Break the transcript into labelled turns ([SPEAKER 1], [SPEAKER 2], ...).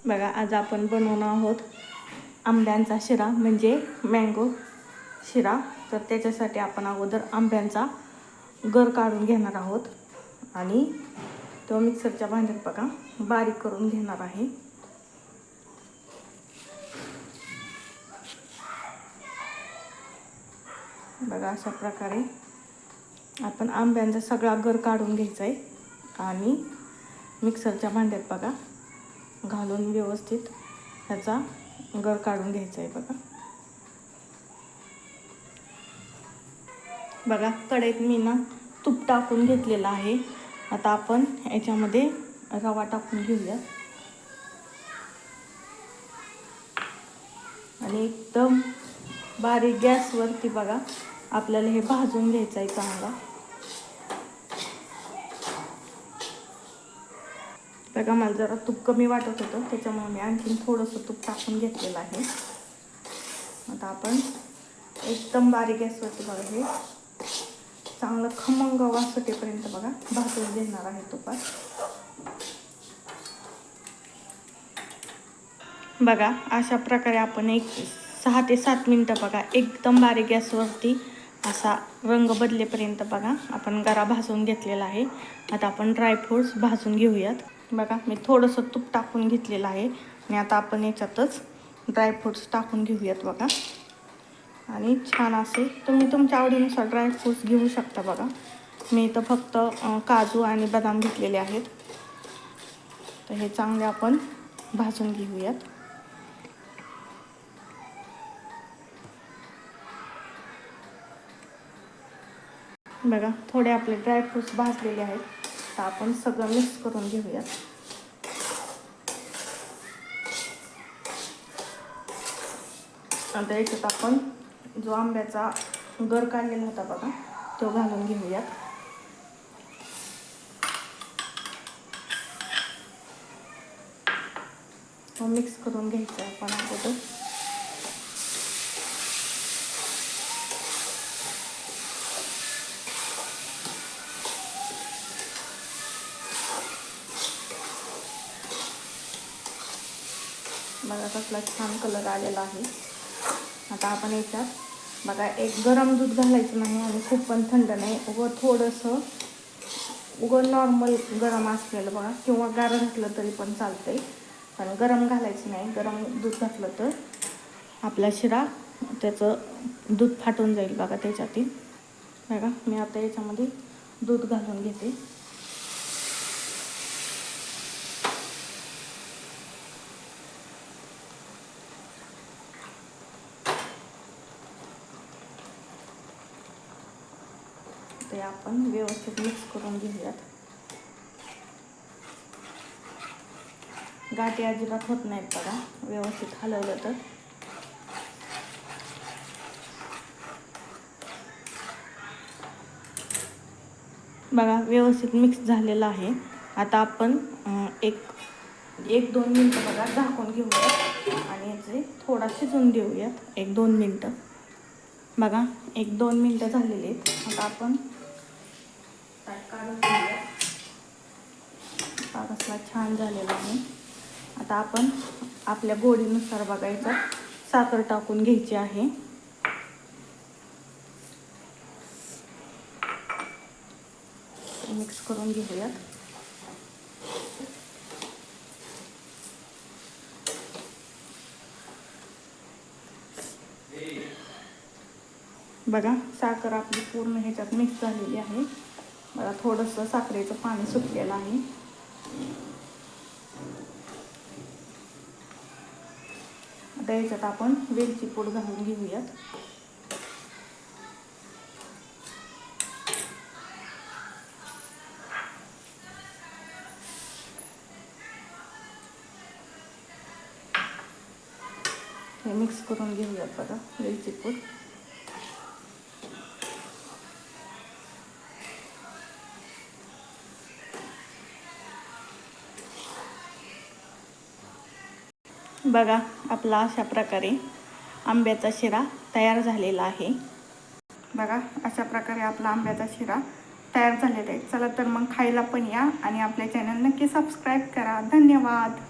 [SPEAKER 1] बघा आज आपण बनवणार आहोत आंब्यांचा शिरा म्हणजे मँगो शिरा। तर त्याच्यासाठी आपण अगोदर आंब्यांचा गर काढून घेणार आहोत आणि तो मिक्सरच्या भांड्यात बघा बारीक करून घेणार आहे। बघा अशा प्रकारे आपण आंब्यांचा सगळा गर काढून घ्यायचा आहे आणि मिक्सरच्या भांड्यात बघा घालून व्यवस्थित ह्याचा गर काढून घ्यायचा आहे। बघा कढईत मी ना तूप टाकून घेतलेलं आहे। आता आपण याच्यामध्ये रवा टाकून घेऊया आणि एकदम बारीक गॅसवरती बघा आपल्याला हे भाजून घ्यायचं आहे चांगला। बघा मला जरा तूप कमी वाटत होतं त्याच्यामुळे मी आणखीन थोडंसं तूप टाकून घेतलेलं आहे। आता आपण एकदम बारीक गॅसवरती बघा हे चांगलं खमंग वास सुटेपर्यंत बघा भाजून घेणार आहे तुपात। बघा अशा प्रकारे आपण एक 6 ते 7 मिनिटं बघा एकदम बारीक गॅसवरती असा रंग बदलेपर्यंत बघा आपण गरा भाजून घेतलेला आहे। आता आपण ड्रायफ्रूट्स भाजून घेऊयात। बघा मी थोडंसं तूप टाकून घेतलेलं आहे आणि आता आपण याच्यातच ड्रायफ्रूट्स टाकून घेऊयात बघा आणि छान असे तुम्ही तुमच्या आवडीनुसार ड्रायफ्रूट्स घेऊ शकता। बघा मी इथं फक्त काजू आणि बदाम घेतलेले आहेत। तर हे चांगले आपण भाजून घेऊयात। बघा थोडे आपले ड्रायफ्रूट्स भाजलेले आहेत तर आपण सगळं मिक्स करून घेऊयात। आता याच्यात आपण जो आंब्याचा गर काढलेला होता बघा तो घालून घेऊयात। तो मिक्स करून घ्यायचा आपण अगोदर। बघा कसला छान कलर आलेला आहे। आता आपण याच्यात बघा एक गरम दूध घालायचं नाही आणि खूप पण थंड नाही, थोडंसं नॉर्मल गरम असलेलं बघा किंवा गार घातलं तरी पण चालतंय, पण गरम घालायचं नाही। गरम दूध घातलं तर आपला शिरा त्याचं दूध फाटून जाईल बघा त्याच्यातील। बघा मी आता याच्यामध्ये दूध घालून घेते। ते आपण व्यवस्थित मिक्स करून घेऊयात। गाठी अजिबात होत नाहीत बघा व्यवस्थित हलवलं तर। बघा व्यवस्थित मिक्स झालेलं आहे। आता आपण एक 1-2 मिनटं बघा झाकून घेऊयात आणि याचे थोडा शिजून देऊयात 1-2 मिनटं। बघा 1-2 मिनटं झालेले आहेत। आता आपण काढून घेऊयात। कसला छान झालेला आहे। आता आपण आपल्या गोडीनुसार बघायचं साखर टाकून घ्यायची आहे। मिक्स करून घेऊयात। बघा साखर आपली पूर्ण ह्याच्यात मिक्स झालेली आहे। बघा थोडंसं साखरेचं पाणी सुटलेलं आहे। आता याच्यात आपण वेलची पूड घालून घेऊयात। हे मिक्स करून घेऊयात बघा वेलची पूड। बघा आपला अशा प्रकारे आंब्याचा शिरा तयार झालेला आहे। बघा अशा प्रकारे आपला आंब्याचा शिरा तयार झालेला आहे। चला तर मग खायला पण या आणि आपल्या चॅनल नक्की सबस्क्राईब करा। धन्यवाद।